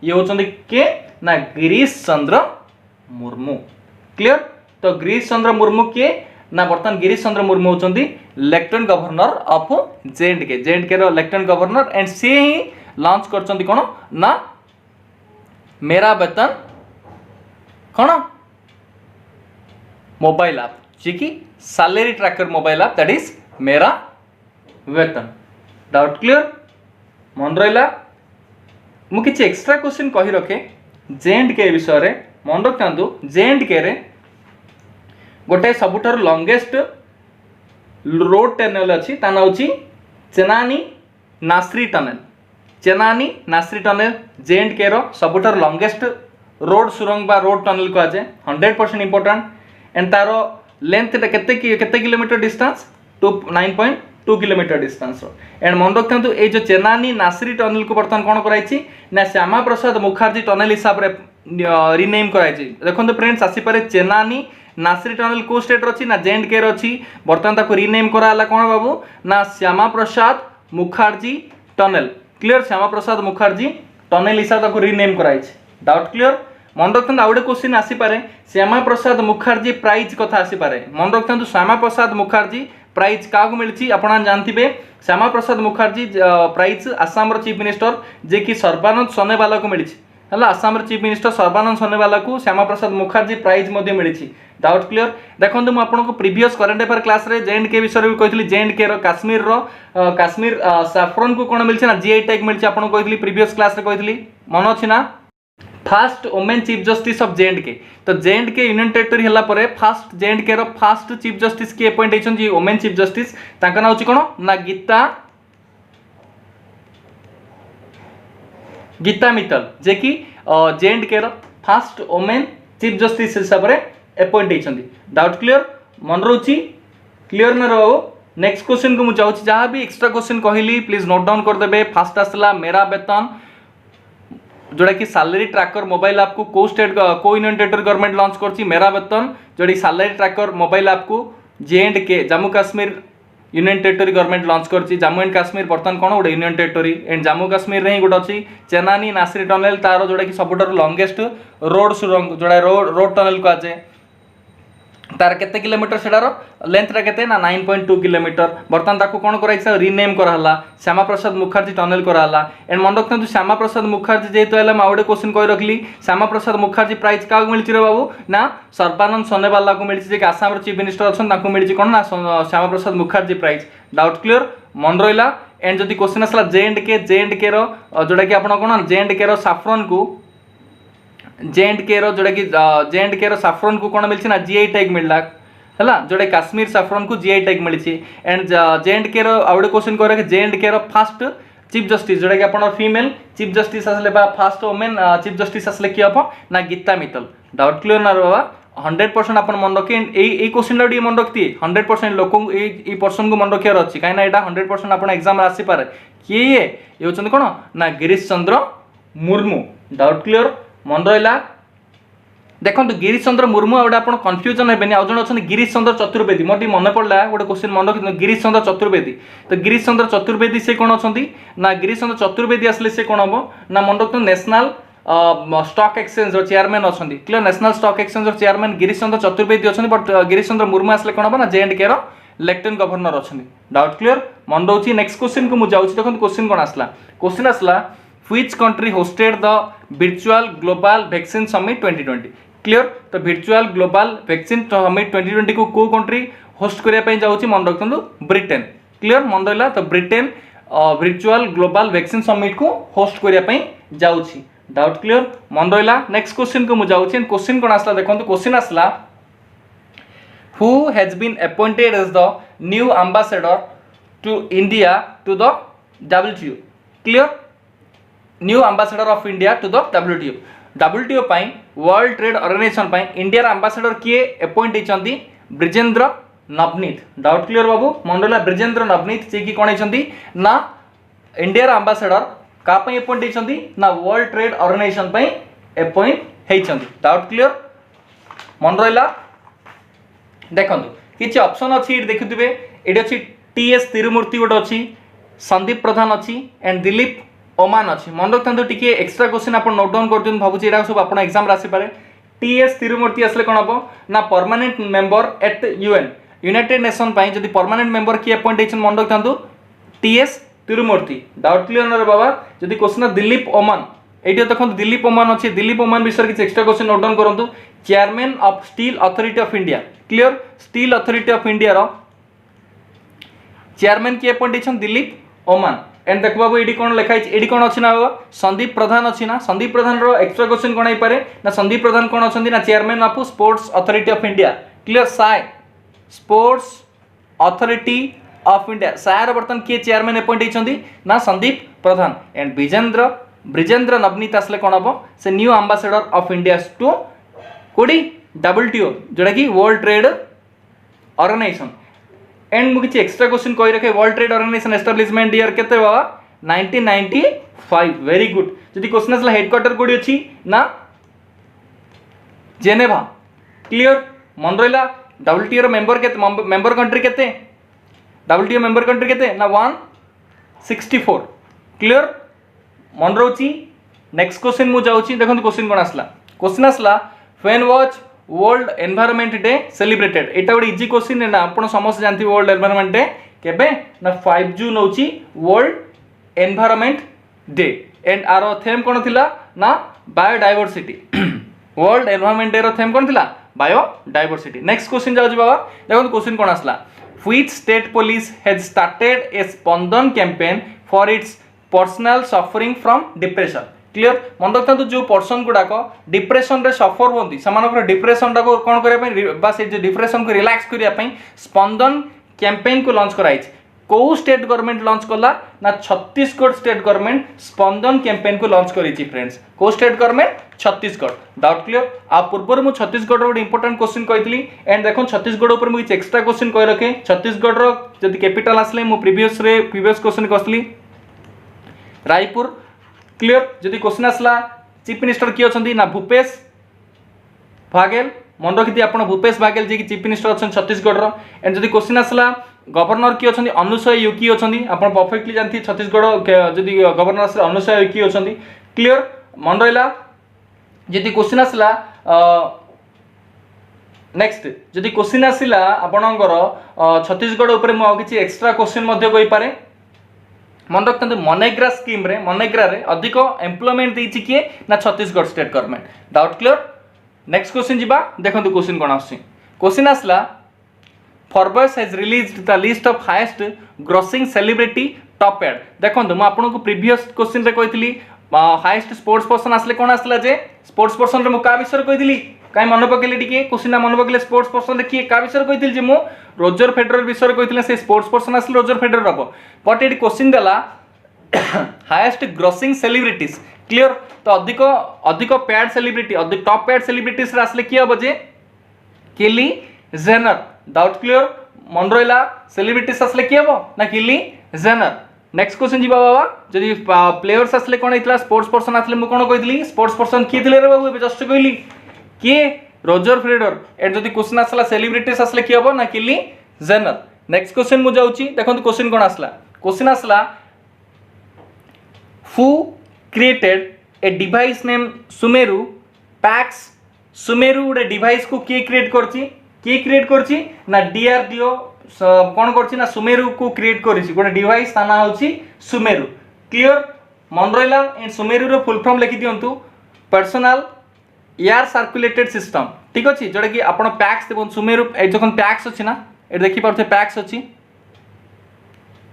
ये होचंदी के ना गिरीश चंद्र मुर्मू क्लियर तो गिरीश चंद्र मुर्मू किए ना बर्तमान गिरीश चंद्र मुर्मू होचंदी लेफ्टिनेंट गवर्नर ऑफ J&K रो लेफ्टिनेंट गवर्नर एंड से ही लॉन्च करचंदी कोन ना मेरा वेतन कौन मोबाइल ऐप जी कि salary tracker mobile app that is मेरा वेतन डाउट क्लियर मन रहा मु किछि एक्स्ट्रा क्वेश्चन कहि रखे J&K विषय रे मन रखु J&K रे गोटे सबुठार लॉन्गेस्ट रोड टनल अच्छी ता ना होची चेनानी नासरी टनल J&K रो सबुठार लॉन्गेस्ट रोड सुरंग बा रोड टनल को आजे 100% इंपोर्टेंट एंड तारो लेंथ केते kilometre distance 9.2 kilometre distance and मन रखु ये जो चेनानी नासरी टनल को बर्तमान कौन कराई ना श्यामा प्रसाद मुखर्जी टनल हिसाब से रिनेम कराई देखो फ्रेंड्स आसीपे चेनानी नासरी टनल को स्टेट अच्छी ना J&K अच्छी बर्तमान ताको रिनेम कराला कौन बाबू ना Shyama Prasad Mukherjee tunnel clear Shyama Prasad Mukherjee tunnel हिसाब से रिनेम कराई डाउट क्लियर मन रखते आउ गए क्वेश्चन आसीपे श्यामा प्रसाद मुखर्जी प्राइज कथा आसीपे मन रखते श्यामा प्रसाद मुखर्जी प्राइज क्या मिली आप जानते Shyama Prasad Mukherjee prize Assam chief minister जे कि सर्बानंद सोनोवाल को मिली है आसाम चीफ मिनिस्टर सर्बानंद सोनोवाल को श्यामा प्रसाद मुखर्जी प्राइज मिली। Doubt clear. देखो मुझे आपको प्रीवियस करंट अफेयर क्लास रे J&K विषय भी कही J&K काश्मीर काश्मीर सैफ्रन को कौन मिली ना GI टैग मिली आपको कही प्रीवियस क्लास रे कही मन अच्छी ना fast women chief justice of J&K। तो J&K यूनियन टेरिटरी हला परे फास्ट J&K रो फास्ट चीफ जस्टिस की अपॉइंट होइछन वुमेन चीफ जस्टिस ताका ना होची कोन ना गीता मित्तल जे कि J&K रो फास्ट वुमेन चीफ जस्टिस हिसाब रे अपॉइंट होइछन। डाउट क्लियर मन रोची क्लियर ना रहो। नेक्स्ट क्वेश्चन को मु चाहूची जहां भी एक्स्ट्रा क्वेश्चन कहली प्लीज नोट डाउन कर देबे। फास्ट आसला मेरा वेतन जोड़ा कि सैलरी ट्रैकर मोबाइल ऐप को स्टेट को यूनियन टेरिटरी गवर्नमेंट लॉन्च करछि मेरा वेतन जोड़ी सैलरी ट्रैकर मोबाइल ऐप को J&K Jammu Kashmir union territory government launch करछि। जम्मू एंड काश्मीर बर्तमान कौन गोटे union territory and Jammu Kashmir रे ही गोटे अच्छी चेनानी नासरी टनल तार जोड़ा कि सबुठार लंगेस्ट रोड सुरंग जोड़ा रोड टनल को आजे तार केते किलोमीटर सेडार लेंथ रा केते ना 9.2 किलोमीटर बर्तमान ताको कोन कराइसा रीनेम कराला श्यामा प्रसाद मुखर्जी टनल कराला। एंड मन रखते श्यामा प्रसाद मुखर्जी जेहेतु है आउटे क्वेश्चन कही रखली श्यामा प्रसाद मुखर्जी प्राइज क्या मिली रे बाबू ना सर्बानंद सोनोवाल को मिली आसाम चीफ मिनिस्टर अच्छा मिली कौन ना Shyama Prasad Mukherjee prize. Doubt clear मन रहा। एंड जदि क्वेश्चन आसला J&K रो जोड़ा कि आप J&K रो सैफ्रन को J&K रो जोड़ा कि J&K रो सैफ्रन को कौन मिली ना GI टैग मिलला है जोड़ा काश्मीर सैफ्रन को GI टैग मिली। एंड J&K रो आउटे क्वेश्चन कह रहे J&K रो फास्ट चीफ जस्टिस जोड़ा कि आप फीमेल चीफ जस्टिस आसले फास्ट वुमेन चीफ जस्टिस आसले किए हम ना गीता मित्तल। डाउट क्लियर ना बाबा 100% आप मन रखिए यही क्वेश्चन टी मन रखिए 100% लोक पर्सन को मन रखार अच्छी कहीं 100% आप एग्जाम आसीपे किए ये होती कौन ना गिरीश चंद्र मुर्मू। डाउट क्लियर मन रहा। देखो गिरीश चंद्र मुर्मू आउट आप कन्फ्यूजन हेनी आउ जन अच्छा गिरीश चंद्र चतुर्वेदी मोटे मन पड़ा गोटे क्वेश्चन मन रखी गिरीश चंद्र चतुर्वेदी। तो गिरीश चंद्र चतुर्वेदी से कौन अच्छा ना गिरीश चंद्र चतुर्वेदी आसले से कौन हम ना मन रखते नेशनल स्टॉक एक्सचेंज चेयरमैन अच्छा clear national stock exchange chairman Girish Chandra Chaturvedi अच्छा बट गिरीश चंद्र मुर्मू आसले कौन हम ना J&K रो लेफ्टिनेंट गवर्नर अच्छा। डाउट क्लियर मन रोची। नेक्स्ट क्वेश्चन को मुझे देखो क्वेश्चन कौन आसला क्वेश्चन आसला which country hosted the virtual global vaccine summit 2020 clear. तो वर्चुअल ग्लोबल वैक्सीन समिट 2020 को कंट्री होस्ट करने जाऊँगी मन रखु ब्रिटेन क्लियर मन रहा। तो Britain virtual global vaccine summit को होस्ट करने जाऊँगी। डाउट क्लियर मन रहा। नेक्स्ट क्वेश्चन को मुझे क्वेश्चन कौन आसला देखो क्वेश्चन आसला who has been appointed as the new ambassador to India to the WTO clear new ambassador of India to the WTO पाई वर्ल्ड ट्रेड ऑर्गेनाइजेशन पाई इंडिया एम्बेसडर किए अपॉइंट होती ब्रिजेंद्र नवनीत। डाउट क्लियर बाबू मन रहा ब्रिजेंद्र नवनीत जी की कौन होती ना इंडिया एम्बेसडर का अपॉइंट होती ना वर्ल्ड ट्रेड ऑर्गेनाइजेशन पाई अपॉइंट होती। डाउट क्लियर मन रहा। देखो किसी ऑप्शन अच्छी देखुवे ये अच्छी TS तिरुमूर्ति गोटे अच्छी संदीप प्रधान अच्छी एंड दिलीप ओमान अच्छी मन रखते टी एक्सट्रा क्वेश्चन आप नोट डाउन कर भावुँ यहाँ सब आप एग्जाम आसीपे। TS तिरुमूर्ति आसले कौन हम ना permanent member eight UN United nation जब परमानेंट मेंबर किए अपॉइंट होती मन रखता TS तिरुमूर्ति। डाउट क्लियर ना बाबा। जब क्वेश्चन दिलीप ओमान ये देखो दिलीप ओमान अच्छे दिलीप ओमान विषय किसी एक्सट्रा क्वेश्चन नोट डाउन करूँ chairman of steel authority of India clear steel authority of India रो चेयरमैन किए अपॉइंट होती दिलीप ओमान। एंड देख बाबू ये कौन लिखाई ये कौन अच्छी ना बाबा संदीप प्रधान अच्छी ना संदीप प्रधान रो एक्स्ट्रा क्वेश्चन कौन हो ना संदीप प्रधान कौन अच्छा ना chairman of sports authority of India clear SAI sports authority of India सायर बर्तमान किए चेयरमैन अपॉइंट होती ना संदीप प्रधान। एंड ब्रिजेंद्र नवनीत आसले कौन हम से new ambassador of India to कोडी WTO जोड़ा कि वर्ल्ड ट्रेड ऑर्गेनाइजेशन। एंड मुझे एक्स्ट्रा क्वेश्चन कही रखे world trade organisation establishment year केते बाबा 1995 वेरी गुड। जदि क्वेश्चन आसला हेडक्वार्टर कोडी अछि ना जेनेवा क्लियर मन रहा। WTO रो मेंबर कंट्री केते WTO मेंबर कंट्री केते ना 164 क्लियर मन रोची। नेक्स्ट क्वेश्चन मुझे जाऊँगी देखो क्वेश्चन कौन आसला क्वेश्चन आसला when was world environment day celebrated एटा गोटे इजी क्वेश्चन ना आप समस्त जानते वर्ल्ड एनवायरनमेंट डे केबे ना 5 जून होची वर्ल्ड एनवायरनमेंट डे। एंड आर थेम कौन थिला ना बायोडायवर्सिटी वर्ल्ड एनवायरनमेंट डे रो थीम कोन थिला बायोडायवर्सिटी। नेक्स्ट क्वेश्चन जाउची बाबा देखो क्वेश्चन कोन आसला which state police has started A Spandan campaign for its personal suffering from depression. Clear मन रखता जो पर्सन गुड़ाक डिप्रेशन रे सफर होती से डिप्रेशन टाक कौन करने डिप्रेशन को रिलैक्स करने स्पंदन कैंपेन को लॉन्च कराई कौ स्टेट गवर्नमेंट लॉन्च कला ना Chhattisgarh state government Spandan campaign को लॉन्च करी फ्रेंड्स कौ state government Chhattisgarh. Doubt clear आ पूर्व मुझे छत्तीसगढ़ गोटे इंपोर्टेंट क्वेश्चन कही एंड देखो छत्तीसगढ़ ऊपर मुझे एक्स्ट्रा क्वेश्चन कही रखे छत्तीसगढ़ जब कैपिटल आसले मुझे प्रीवियस क्वेश्चन कहली रायपुर। क्लियर जदि क्वेश्चन आसला चीफ मिनिस्टर किए अच्छा ना भूपेश बाघेल मन रखी आप भूपेश बाघेल जी चीफ मिनिस्टर अच्छा छत्तीसगढ़ एंड जदि क्वेश्चन आसला गवर्नर किए अच्छा अनुसुया उइके अच्छा आप परफेक्टली जानते छत्तीसगढ़ जदि गवर्नर आसला अनुसुया उइके अच्छा। क्लियर मन रहा जदि क्वेश्चन आसला नेक्स्ट जदि क्वेश्चन आसला आपणकर छत्तीसगढ़ उपर मुझे एक्स्ट्रा क्वेश्चन कही पारे मन रखते मनरेगा स्कीम रे मनरेगा रे अधिक एम्प्लॉयमेंट देछि किए ना Chhattisgarh state government. Doubt clear. Next question जीवा देखो क्वेश्चन कौन आसी क्वेश्चन आसला Forbes has released the list of highest grossing celebrity top ad. देखो मुझे आपको प्रीवियस क्वेश्चन रे कही हाईएस्ट स्पोर्ट्स पर्सन आसले कौन आसला जे स्पोर्ट्स पर्सन रे मु का विषय कही कहीं मन पकड़े टी क्वेश्चन मन पकड़े स्पोर्ट्स पर्सन किए क्या विषय कही मु रोजर फेडरर विषय कही से स्पोर्ट्स पर्सन आसले रोजर फेडरर हम बट ये क्वेश्चन देला हाईएस्ट ग्रोसिंग सेलिब्रिटीज। क्लियर तो अधिक अधिक पैड सेलिब्रिटी अधिक टॉप पैड सेलिब्रिटीज आसले किए हम जे किली जेनर। डाउट क्लियर मन रहा सेलिब्रिटीज आसले किए हम ना किली जेनर। नेक्स्ट क्वेश्चन जी बाबा जदि प्लेयर्स आसले कौन होता स्पोर्ट्स पर्सन आसले मुझे कौन कही स्पोर्ट्स पर्सन किए थे बाबू जस्ट कहली किए रोजर फेडरर एंड जदि क्वेश्चन आसला सेलिब्रिटीज आसले किए हम ना किली जेनर। नेक्स्ट क्वेश्चन मुझे जाऊँगी देखो क्वेश्चन कौन आसला क्वेश्चन आसला who created a device name Sumeru PACS. Sumeru गोटे डिवाइस को किए क्रिएट करछि ना डीआरडीओ कौन करछि ना सुमेरु को क्रिएट करछि गोटे डिवाइस ता ना होछि सुमेरु। क्लियर मन रहा एंड सुमेरु रो फुल फॉर्म लिखि दियंतु पर्सनल एयर सर्कुलेटेड सिस्टम। ठीक अच्छे जोटा कि आप पैक्स देखो सुमेरु जो पैक्स अच्छी ना ये देखी पारे पैक्स अच्छी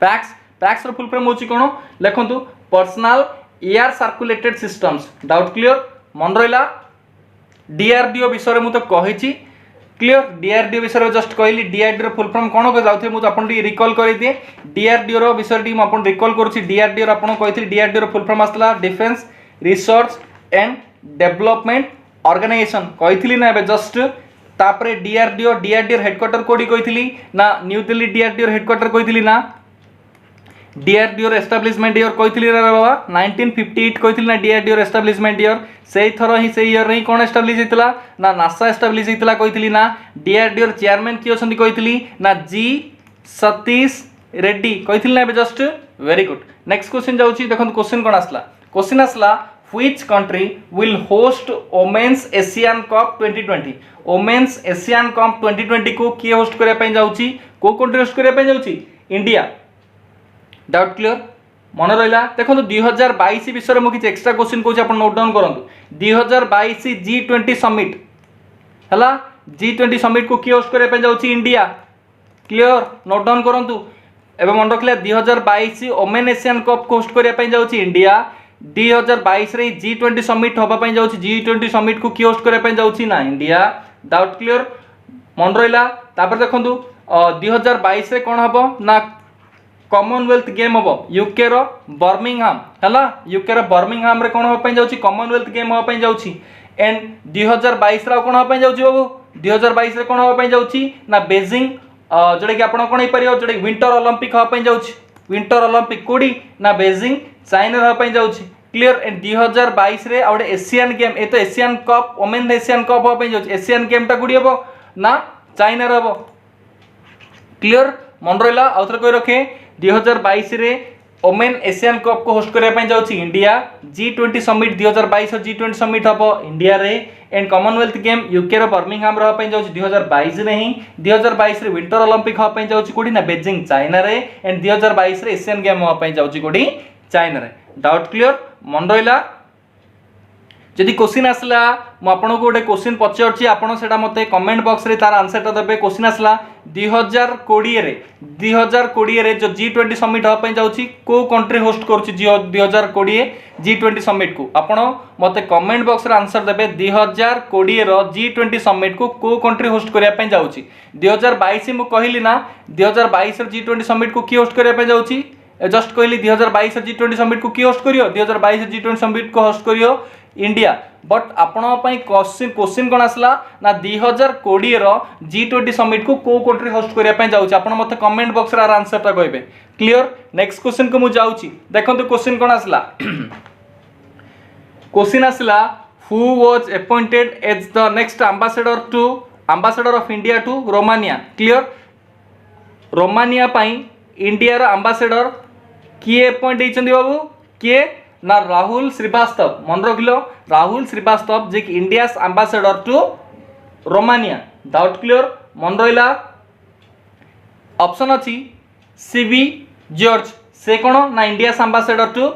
पैक्स फुल फॉर्म होची कौन लिखु personal air circulated systems. Doubt clear मन रहा डीआरडीओ विषय मुझे कही क्लियर डीआरडीओ विषय जस्ट कहली डीआरडीओ फुल फॉर्म कौन जाऊे मुझे आपको रिकॉल कर दिए डीआरडीओ विषय मुझे रिकॉल करुँची डीआरडीओ आपको कही डीआरडीओ फुल फॉर्म आसला defence research and development organisation कही ना जस्ट तापर डीआरडीओ हेडक्वार्टर कोडी कही ना न्यू दिल्ली डीआरडीओ हेडक्वार्टर कही ना डीआरडीओ एस्टाब्लिशमेंट ईयर कही बाबा 1958 कही ना डीआरडीओ एस्टाब्लिशमेंट ईयर से थर ही से ईयर ही कौन एस्टाब्लिश होता ना नासा एस्टाब्लिश होता कही ना डीआरडीओ चेयरमैन किए अच्छा कही ना जी सतीश रेड्डी कही ना just very good. Next question जाऊँगी देखो क्वेश्चन कौन आसला क्वेश्चन आसला Which country will host Women's Asian Cup 2020? Women's Asian Cup 2020 को किए होस्ट करने पे जाऊँगी को कंट्री होस्ट करने पे जाऊँगी इंडिया। डाउट क्लियर मन रहा देखो 2022 विषय मुझे एक्स्ट्रा क्वेश्चन कहूँ आप नोट डाउन करूँ 2022 G20 समिट है G20 समिट को किए होस्ट करने पे जाऊँगी इंडिया। क्लियर नोट डाउन करूँ एवं मन रखिए 2022 वोमेन एशियन कप को होस्ट करने पे जाऊँगी इंडिया 2022 रे G20 समिट होगा जाऊँगी G20 समिट को किए होस्ट करने जाऊँगी ना इंडिया। डाउट क्लियर मन रहा देखो 2022 रे कौन हम ना कॉमनवेल्थ गेम हम यूके रो बर्मिंगहाम है यूके रो बर्मिंगहाम रे कौन हम जाऊँगी कॉमनवेल्थ गेम हम जाऊँगी एंड 2022 रे कौन हम जाऊँगी बाबू 2022 रे कौन हम जाऊँगी ना बेजिंग जोटा कि आप कौन हो जोटा विंटर ओलंपिक हम जाऊँगी विंटर ओलंपिक कोडी ना बेजिंग चाइना हाँपाई जाऊँगी। क्लियर एंड 2022 रे आउट एशियन गेम ये तो Asian cup women Asian cup हाँपाई जाऊँगी एशियन गेमटा कौड़ी हम ना चाइना हम। क्लियर मन रहा आउ थे कही रखे 2022 रे वोमेन एशियन कप को होस्ट करने जाऊँगी India G20 summit 2022 G20 summit हम इंडिया रे एंड कॉमनवेल्थ गेम यूके बर्मिंगहाम हाँपाई जाऊँगी 2022 रे ही 2022 रे विंटर ओलंपिक हाँपाई जाऊँगी कौड़ी ना बेजिंग चाइना रे एंड 2022 रे एशियन गेम हाँपाई जाऊँगी कौड़ी चाइना रे। डाउट क्लियर मन रहा जदि क्वेश्चन आसला मुझे गोटे क्वेश्चन पचार आपड़ से मत कमेंट बॉक्स रे तार आंसर देवे क्वेश्चन आसला 2020 जो G20 समिट हाँपाई जाऊँगी को कंट्री होस्ट करुच्ची 2020 G20 समिट को आपड़ मत कमेंट बॉक्स रे आंसर देवे 2020 G20 समिट को कंट्री होस्ट करने जाऊँगी 2022 मुझे कहली ना 2022 G20 समिट को किए होस्ट करने जाऊँगी जस्ट कहली 2022 G20 समिट को किए होस्ट करियो 2022 G20 समिट को होस्ट करियो इंडिया बट आपण क्वेश्चन कौन आसला ना 2020 G20 समिट को कंट्री होस्ट करने जाऊँगी आप मत कमेंट बॉक्स रे आंसर टा कहबे क्लियर नेक्स्ट क्वेश्चन को मुझे जाऊँगी देखो क्वेश्चन कौन आसला क्वेश्चन आसला who was appointed as the next ambassador of India to Romania clear Romania पाई इंडिया रो एम्बेसडर किए अपॉइंट होइछन्ती बाबू किए ना राहुल श्रीवास्तव मन रखिलो राहुल श्रीवास्तव जे कि India ambassador to Romania doubt clear मन रहिला ऑप्शन अछि सीबी जॉर्ज से कोन ना India ambassador to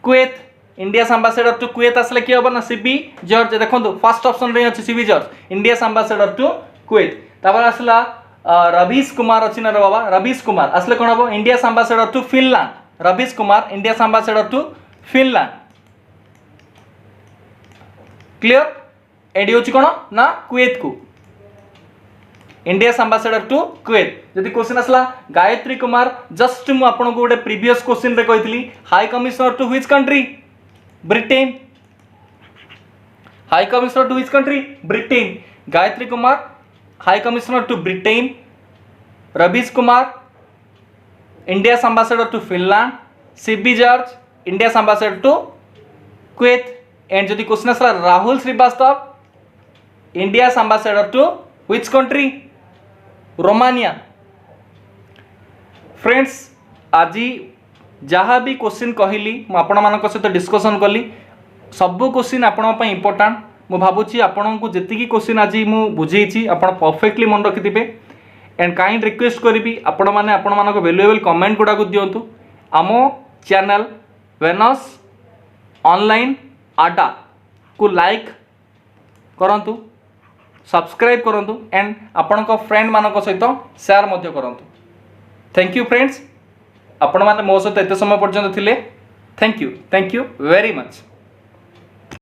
Kuwait India ambassador to Kuwait आसले कि होबा ना सीबी जॉर्ज देखंतु फर्स्ट ऑप्शन रे अछि Sibi George India ambassador to Kuwait तापर आसला रवीश कुमार अच्छी ना बाबा रवीश कुमार आसले कौन हम India ambassador to Finland Ravish Kumar India ambassador to Finland clear एडी होची कौन ना कुवैत को इंडिया एम्बेसडर टू कुवैत जदि क्वेश्चन आसला गायत्री कुमार जस्ट मु आपन को गोटे प्रीवियस क्वेश्चन रे कहितली high commissioner to which country Britain high commissioner to which country Britain Gayatri Kumar high commissioner to Britain Ravish Kumar India ambassador to Finland C B George India ambassador to Kuwait and जदि question आसला Rahul Srivastava India ambassador to which country Romania friends आज जहाँ भी question कहली आपण मानक सहित discussion कली सबू क्वेश्चन आपण इंपोर्टाट मु भावुची आपण को जी क्वेश्चन आज मु बुझेची आपण परफेक्टली मन रखिथे एंड काइंड रिक्वेस्ट करी आपण मैंने आपण मानक वैल्यूएबल कमेंट गुड़ा दिंतु आम चैनल वेनस ऑनलाइन आडा को लाइक करंतु सब्सक्राइब करंतु एंड आपण फ्रेंड मानक सहित शेयर मध्य करंतु थैंक यू फ्रेंड्स आपण माने मो सहित एते समय पर्यंत थिले थैंक यू वेरी मच।